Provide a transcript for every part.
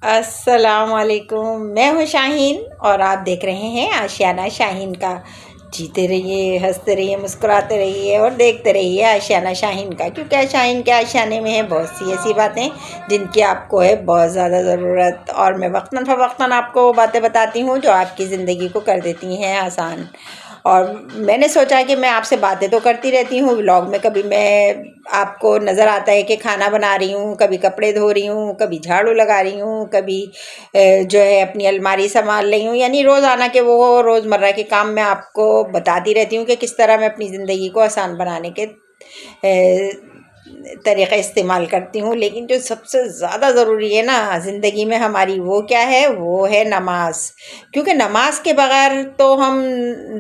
السلام علیکم، میں ہوں شاہین اور آپ دیکھ رہے ہیں آشیانہ شاہین کا۔ جیتے رہیے، ہنستے رہیے، مسکراتے رہیے اور دیکھتے رہیے آشیانہ شاہین کا، کیونکہ شاہین کے آشیانے میں ہے بہت سی ایسی باتیں جن کی آپ کو ہے بہت زیادہ ضرورت، اور میں وقتاً فوقتاً آپ کو وہ باتیں بتاتی ہوں جو آپ کی زندگی کو کر دیتی ہیں آسان۔ اور میں نے سوچا کہ میں آپ سے باتیں تو کرتی رہتی ہوں ولاگ میں، کبھی میں آپ کو نظر آتا ہے کہ کھانا بنا رہی ہوں، کبھی کپڑے دھو رہی ہوں، کبھی جھاڑو لگا رہی ہوں، کبھی جو ہے اپنی الماری سنبھال رہی ہوں، یعنی روزانہ کے وہ روزمرہ کے کام میں آپ کو بتاتی رہتی ہوں کہ کس طرح میں اپنی زندگی کو آسان بنانے کے طریقے استعمال کرتی ہوں۔ لیکن جو سب سے زیادہ ضروری ہے نا زندگی میں ہماری، وہ کیا ہے؟ وہ ہے نماز، کیونکہ نماز کے بغیر تو ہم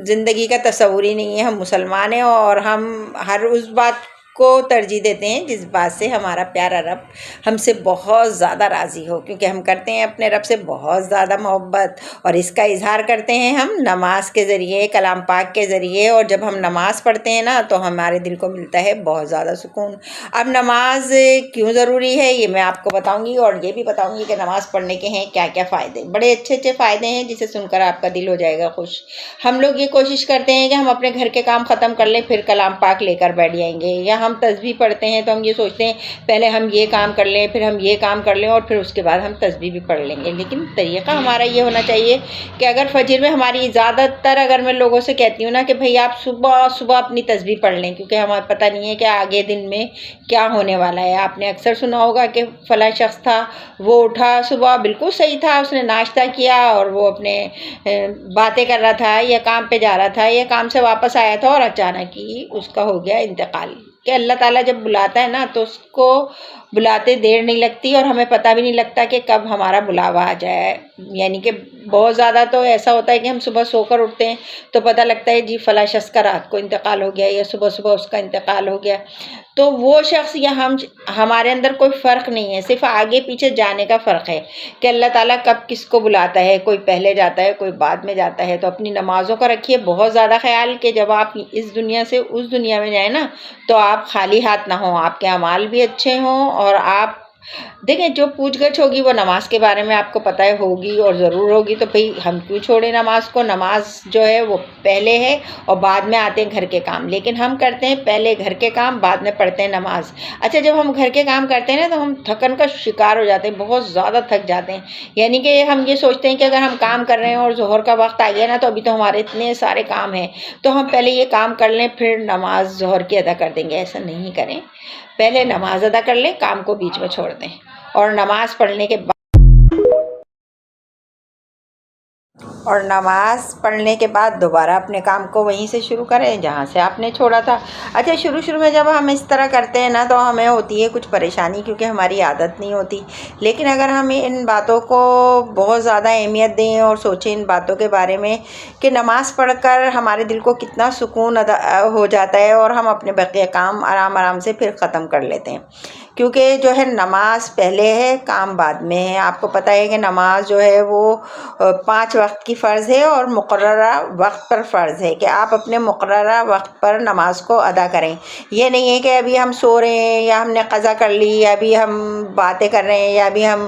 زندگی کا تصور ہی نہیں ہے۔ ہم مسلمان ہیں اور ہم ہر اس بات کو ترجیح دیتے ہیں جس بات سے ہمارا پیارا رب ہم سے بہت زیادہ راضی ہو، کیونکہ ہم کرتے ہیں اپنے رب سے بہت زیادہ محبت، اور اس کا اظہار کرتے ہیں ہم نماز کے ذریعے، کلام پاک کے ذریعے۔ اور جب ہم نماز پڑھتے ہیں نا تو ہمارے دل کو ملتا ہے بہت زیادہ سکون۔ اب نماز کیوں ضروری ہے یہ میں آپ کو بتاؤں گی، اور یہ بھی بتاؤں گی کہ نماز پڑھنے کے ہیں کیا کیا فائدے۔ بڑے اچھے اچھے فائدے ہیں جسے سن کر آپ کا دل ہو جائے گا خوش۔ ہم لوگ یہ کوشش کرتے ہیں کہ ہم اپنے گھر کے کام ختم کر لیں پھر کلام پاک لے کر بیٹھ جائیں گے، یا ہم تسبیح پڑھتے ہیں تو ہم یہ سوچتے ہیں پہلے ہم یہ کام کر لیں، پھر ہم یہ کام کر لیں، اور پھر اس کے بعد ہم تسبیح بھی پڑھ لیں گے۔ لیکن طریقہ ہمارا یہ ہونا چاہیے کہ اگر فجر میں ہماری زیادہ تر، اگر میں لوگوں سے کہتی ہوں نا کہ بھئی آپ صبح صبح اپنی تسبیح پڑھ لیں، کیونکہ ہمیں پتہ نہیں ہے کہ آگے دن میں کیا ہونے والا ہے۔ آپ نے اکثر سنا ہوگا کہ فلاں شخص تھا، وہ اٹھا صبح بالکل صحیح تھا، اس نے ناشتہ کیا اور وہ اپنے باتیں کر رہا تھا یا کام پہ جا رہا تھا یا کام سے واپس آیا تھا، اور اچانک ہی اس کا ہو گیا انتقال۔ کہ اللہ تعالیٰ جب بلاتا ہے نا تو اس کو بلاتے دیر نہیں لگتی، اور ہمیں پتہ بھی نہیں لگتا کہ کب ہمارا بلاوا آ جائے۔ یعنی کہ بہت زیادہ تو ایسا ہوتا ہے کہ ہم صبح سو کر اٹھتے ہیں تو پتہ لگتا ہے جی فلاں شخص کا رات کو انتقال ہو گیا یا صبح صبح اس کا انتقال ہو گیا۔ تو وہ شخص یا ہمارے اندر کوئی فرق نہیں ہے، صرف آگے پیچھے جانے کا فرق ہے کہ اللہ تعالیٰ کب کس کو بلاتا ہے، کوئی پہلے جاتا ہے کوئی بعد میں جاتا ہے۔ تو اپنی نمازوں کا رکھیے بہت زیادہ خیال کہ جب آپ اس دنیا سے اس دنیا میں جائیں نا تو آپ خالی ہاتھ نہ ہوں، آپ کے اعمال بھی اچھے ہوں، اور آپ دیکھیں جو پوچھ گچھ ہوگی وہ نماز کے بارے میں آپ کو پتہ ہے ہوگی اور ضرور ہوگی، تو بھئی ہم کیوں چھوڑیں نماز کو؟ نماز جو ہے وہ پہلے ہے اور بعد میں آتے ہیں گھر کے کام، لیکن ہم کرتے ہیں پہلے گھر کے کام بعد میں پڑھتے ہیں نماز۔ اچھا جب ہم گھر کے کام کرتے ہیں نا تو ہم تھکن کا شکار ہو جاتے ہیں، بہت زیادہ تھک جاتے ہیں، یعنی کہ ہم یہ سوچتے ہیں کہ اگر ہم کام کر رہے ہیں اور ظہر کا وقت آ گیا نا تو ابھی تو ہمارے اتنے سارے کام ہیں تو ہم پہلے یہ کام کر لیں پھر نماز ظہر کی ادا کر دیں گے۔ ایسا نہیں کریں، پہلے نماز ادا کر لیں، کام کو بیچ میں چھوڑ دیں، اور نماز پڑھنے کے بعد دوبارہ اپنے کام کو وہیں سے شروع کریں جہاں سے آپ نے چھوڑا تھا۔ اچھا شروع میں جب ہم اس طرح کرتے ہیں نا تو ہمیں ہوتی ہے کچھ پریشانی، کیونکہ ہماری عادت نہیں ہوتی، لیکن اگر ہم ان باتوں کو بہت زیادہ اہمیت دیں اور سوچیں ان باتوں کے بارے میں کہ نماز پڑھ کر ہمارے دل کو کتنا سکون ہو جاتا ہے، اور ہم اپنے بقیہ کام آرام آرام سے پھر ختم کر لیتے ہیں، کیونکہ جو ہے نماز پہلے ہے کام بعد میں ہے۔ آپ کو پتہ ہے کہ نماز جو ہے وہ 5 وقت کی فرض ہے اور مقررہ وقت پر فرض ہے کہ آپ اپنے مقررہ وقت پر نماز کو ادا کریں۔ یہ نہیں ہے کہ ابھی ہم سو رہے ہیں یا ہم نے قضا کر لی یا ابھی ہم باتیں کر رہے ہیں یا ابھی ہم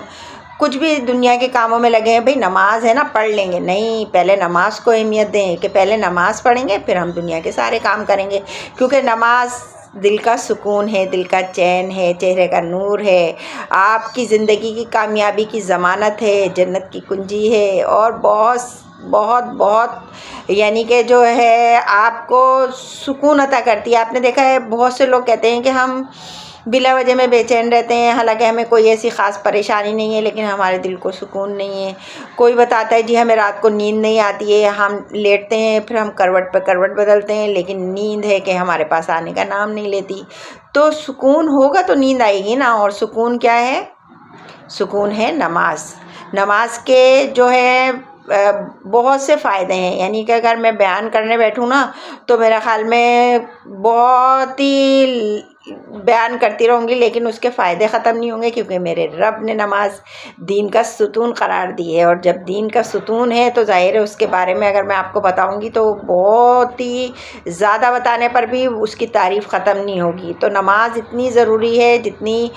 کچھ بھی دنیا کے کاموں میں لگے ہیں، بھئی نماز ہے نا پڑھ لیں گے، نہیں، پہلے نماز کو اہمیت دیں کہ پہلے نماز پڑھیں گے پھر ہم دنیا کے سارے کام کریں گے، کیونکہ نماز دل کا سکون ہے، دل کا چین ہے، چہرے کا نور ہے، آپ کی زندگی کی کامیابی کی ضمانت ہے، جنت کی کنجی ہے، اور بہت بہت بہت یعنی کہ جو ہے آپ کو سکون عطا کرتی ہے۔ آپ نے دیکھا ہے بہت سے لوگ کہتے ہیں کہ ہم بلا وجہ میں بے چین رہتے ہیں، حالانکہ ہمیں کوئی ایسی خاص پریشانی نہیں ہے لیکن ہمارے دل کو سکون نہیں ہے۔ کوئی بتاتا ہے جی ہمیں رات کو نیند نہیں آتی ہے، ہم لیٹتے ہیں پھر ہم کروٹ پہ کروٹ بدلتے ہیں لیکن نیند ہے کہ ہمارے پاس آنے کا نام نہیں لیتی۔ تو سکون ہوگا تو نیند آئے گی نا، اور سکون کیا ہے؟ سکون ہے نماز۔ نماز کے جو ہے بہت سے فائدے ہیں، یعنی کہ اگر میں بیان کرنے بیٹھوں نا تو میرا خیال میں بہت ہی بیان کرتی رہوں گی لیکن اس کے فائدے ختم نہیں ہوں گے، کیونکہ میرے رب نے نماز دین کا ستون قرار دی ہے، اور جب دین کا ستون ہے تو ظاہر ہے اس کے بارے میں اگر میں آپ کو بتاؤں گی تو بہت ہی زیادہ بتانے پر بھی اس کی تعریف ختم نہیں ہوگی۔ تو نماز اتنی ضروری ہے جتنی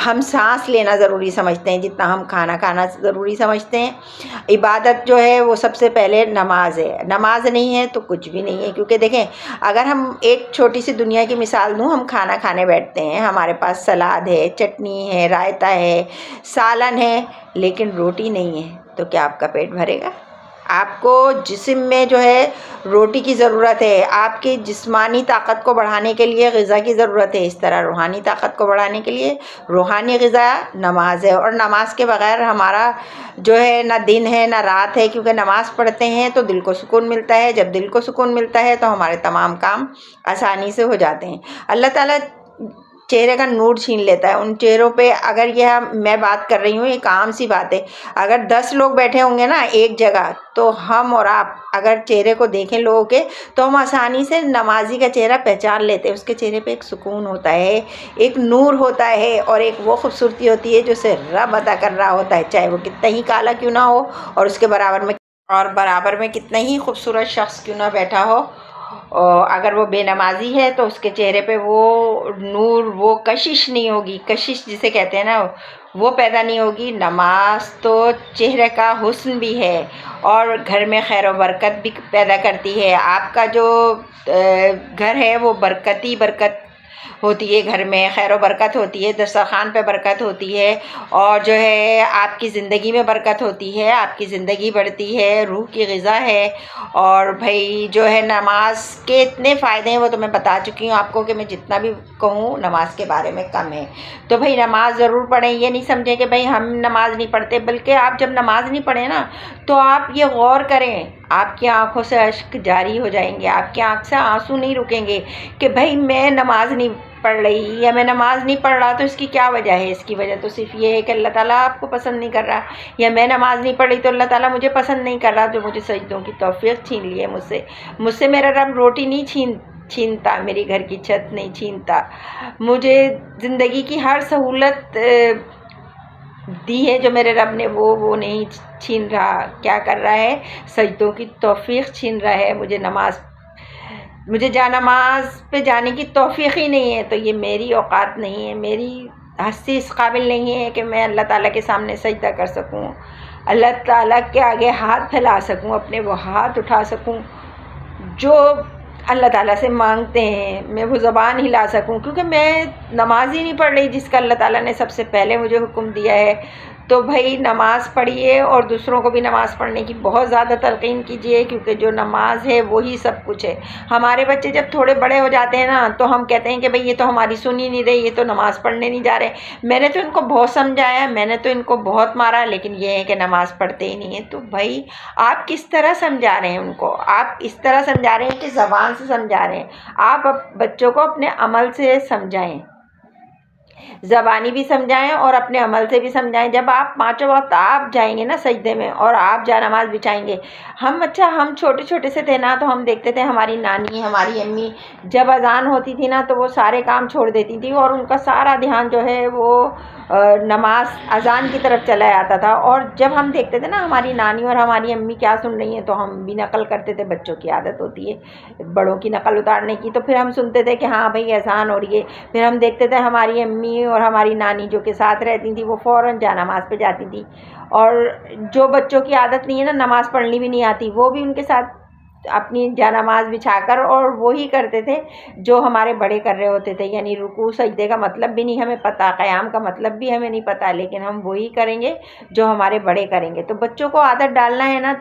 ہم سانس لینا ضروری سمجھتے ہیں، جتنا ہم کھانا کھانا ضروری سمجھتے ہیں۔ عبادت جو ہے وہ سب سے پہلے نماز ہے، نماز نہیں ہے تو کچھ بھی نہیں ہے۔ کیونکہ دیکھیں، اگر ہم ایک چھوٹی سی دنیا کی مثال دوں، ہم کھانا کھانے بیٹھتے ہیں، ہمارے پاس سلاد ہے، چٹنی ہے، رائتا ہے، سالن ہے، لیکن روٹی نہیں ہے تو کیا آپ کا پیٹ بھرے گا؟ آپ کو جسم میں جو ہے روٹی کی ضرورت ہے، آپ کی جسمانی طاقت کو بڑھانے کے لیے غذا کی ضرورت ہے، اس طرح روحانی طاقت کو بڑھانے کے لیے روحانی غذا نماز ہے۔ اور نماز کے بغیر ہمارا جو ہے نہ دن ہے نہ رات ہے، کیونکہ نماز پڑھتے ہیں تو دل کو سکون ملتا ہے، جب دل کو سکون ملتا ہے تو ہمارے تمام کام آسانی سے ہو جاتے ہیں۔ اللہ تعالیٰ چہرے کا نور چھین لیتا ہے ان چہروں پہ۔ اگر یہ میں بات کر رہی ہوں، ایک عام سی بات ہے، اگر 10 لوگ بیٹھے ہوں گے نا ایک جگہ، تو ہم اور آپ اگر چہرے کو دیکھیں لوگوں کے تو ہم آسانی سے نمازی کا چہرہ پہچان لیتے ہیں۔ اس کے چہرے پہ ایک سکون ہوتا ہے، ایک نور ہوتا ہے، اور ایک وہ خوبصورتی ہوتی ہے جو اسے رب عطا کر رہا ہوتا ہے، چاہے وہ کتنا ہی کالا کیوں نہ ہو، اور اس کے برابر میں کتنا ہی خوبصورت شخص کیوں نہ بیٹھا ہو، اور اگر وہ بے نمازی ہے تو اس کے چہرے پہ وہ نور، وہ کشش نہیں ہوگی، کشش جسے کہتے ہیں نا، وہ پیدا نہیں ہوگی۔ نماز تو چہرے کا حسن بھی ہے، اور گھر میں خیر و برکت بھی پیدا کرتی ہے۔ آپ کا جو گھر ہے وہ برکت ہوتی ہے، گھر میں خیر و برکت ہوتی ہے، دسترخوان پہ برکت ہوتی ہے، اور جو ہے آپ کی زندگی میں برکت ہوتی ہے، آپ کی زندگی بڑھتی ہے، روح کی غذا ہے۔ اور بھائی جو ہے نماز کے اتنے فائدے ہیں وہ تو میں بتا چکی ہوں آپ کو، کہ میں جتنا بھی کہوں نماز کے بارے میں کم ہے۔ تو بھائی نماز ضرور پڑھیں، یہ نہیں سمجھیں کہ بھائی ہم نماز نہیں پڑھتے، بلکہ آپ جب نماز نہیں پڑھیں نا تو آپ یہ غور کریں، آپ کی آنکھوں سے اشک جاری ہو جائیں گے، آپ کی آنکھ سے آنسو نہیں رکیں گے کہ بھائی میں نماز نہیں پڑھ رہی یا میں نماز نہیں پڑھ رہا، تو اس کی کیا وجہ ہے؟ اس کی وجہ تو صرف یہ ہے کہ اللہ تعالیٰ آپ کو پسند نہیں کر رہا، یا میں نماز نہیں پڑھ رہی تو اللہ تعالیٰ مجھے پسند نہیں کر رہا، جو مجھے سجدوں کی توفیق چھین لی ہے مجھ سے میرا رب روٹی نہیں چھینتا، میری گھر کی چھت نہیں چھینتا، مجھے زندگی کی ہر سہولت دی ہے جو میرے رب نے، وہ نہیں چھین رہا۔ کیا کر رہا ہے؟ سجدوں کی توفیق چھین رہا ہے، مجھے جا نماز پہ جانے کی توفیق ہی نہیں ہے، تو یہ میری اوقات نہیں ہے، میری ہستی اس قابل نہیں ہے کہ میں اللہ تعالیٰ کے سامنے سجدہ کر سکوں، اللہ تعالیٰ کے آگے ہاتھ پھیلا سکوں، اپنے وہ ہاتھ اٹھا سکوں جو اللہ تعالیٰ سے مانگتے ہیں، میں وہ زبان ہلا سکوں، کیونکہ میں نماز ہی نہیں پڑھ رہی جس کا اللہ تعالیٰ نے سب سے پہلے مجھے حکم دیا ہے۔ تو بھائی نماز پڑھیے، اور دوسروں کو بھی نماز پڑھنے کی بہت زیادہ تلقین کیجیے، کیونکہ جو نماز ہے وہی سب کچھ ہے۔ ہمارے بچے جب تھوڑے بڑے ہو جاتے ہیں نا تو ہم کہتے ہیں کہ بھئی یہ تو ہماری سن ہی نہیں رہے، یہ تو نماز پڑھنے نہیں جا رہے۔ میں نے تو ان کو بہت سمجھایا، میں نے تو ان کو بہت مارا، لیکن یہ ہے کہ نماز پڑھتے ہی نہیں ہیں۔ تو بھائی آپ کس طرح سمجھا رہے ہیں ان کو؟ آپ اس طرح سمجھا رہے ہیں کہ زبان سے سمجھا رہے ہیں؟ آپ بچوں کو اپنے عمل سے سمجھائیں، زبانی بھی سمجھائیں اور اپنے عمل سے بھی سمجھائیں۔ جب آپ 5 وقت آپ جائیں گے نا سجدے میں اور آپ جا نماز بچھائیں گے، ہم چھوٹے سے تھے نا تو ہم دیکھتے تھے ہماری نانی، ہماری امی جب اذان ہوتی تھی نا تو وہ سارے کام چھوڑ دیتی تھی، اور ان کا سارا دھیان جو ہے وہ نماز اذان کی طرف چلا جاتا تھا۔ اور جب ہم دیکھتے تھے نا ہماری نانی اور ہماری امی کیا سن رہی ہیں تو ہم بھی نقل کرتے تھے، بچوں کی عادت ہوتی ہے بڑوں کی نقل اتارنے کی، تو پھر ہم سنتے تھے کہ ہاں بھئی اذان ہو رہی ہے، پھر ہم دیکھتے تھے ہماری امی اور ہماری نانی جو کہ ساتھ رہتی تھیں وہ فوراً جا نماز پہ جاتی تھی، اور جو بچوں کی عادت نہیں ہے نا، نماز پڑھنی بھی نہیں آتی، وہ بھی ان کے ساتھ اپنی جا نماز بچھا کر اور وہی کرتے تھے جو ہمارے بڑے کر رہے ہوتے تھے۔ یعنی رکوع سجدے کا مطلب بھی نہیں ہمیں پتہ، قیام کا مطلب بھی ہمیں نہیں پتہ، لیکن ہم وہی کریں گے جو ہمارے بڑے کریں گے۔ تو بچوں کو عادت ڈالنا ہے نا،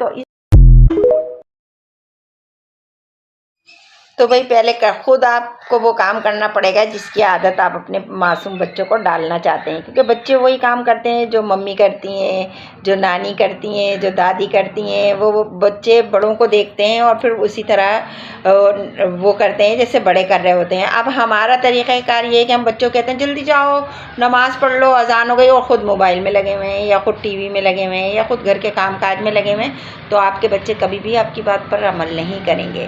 تو بھائی پہلے خود آپ کو وہ کام کرنا پڑے گا جس کی عادت آپ اپنے معصوم بچوں کو ڈالنا چاہتے ہیں، کیونکہ بچے وہی کام کرتے ہیں جو ممی کرتی ہیں، جو نانی کرتی ہیں، جو دادی کرتی ہیں، وہ بچے بڑوں کو دیکھتے ہیں اور پھر اسی طرح وہ کرتے ہیں جیسے بڑے کر رہے ہوتے ہیں۔ اب ہمارا طریقہ کار یہ ہے کہ ہم بچوں کو کہتے ہیں جلدی جاؤ نماز پڑھ لو، اذان ہو گئی، اور خود موبائل میں لگے ہوئے ہیں یا خود ٹی وی میں لگے ہوئے ہیں یا خود گھر کے کام کاج میں لگے ہوئے ہیں، تو آپ کے بچے کبھی بھی آپ کی بات پر عمل نہیں کریں گے۔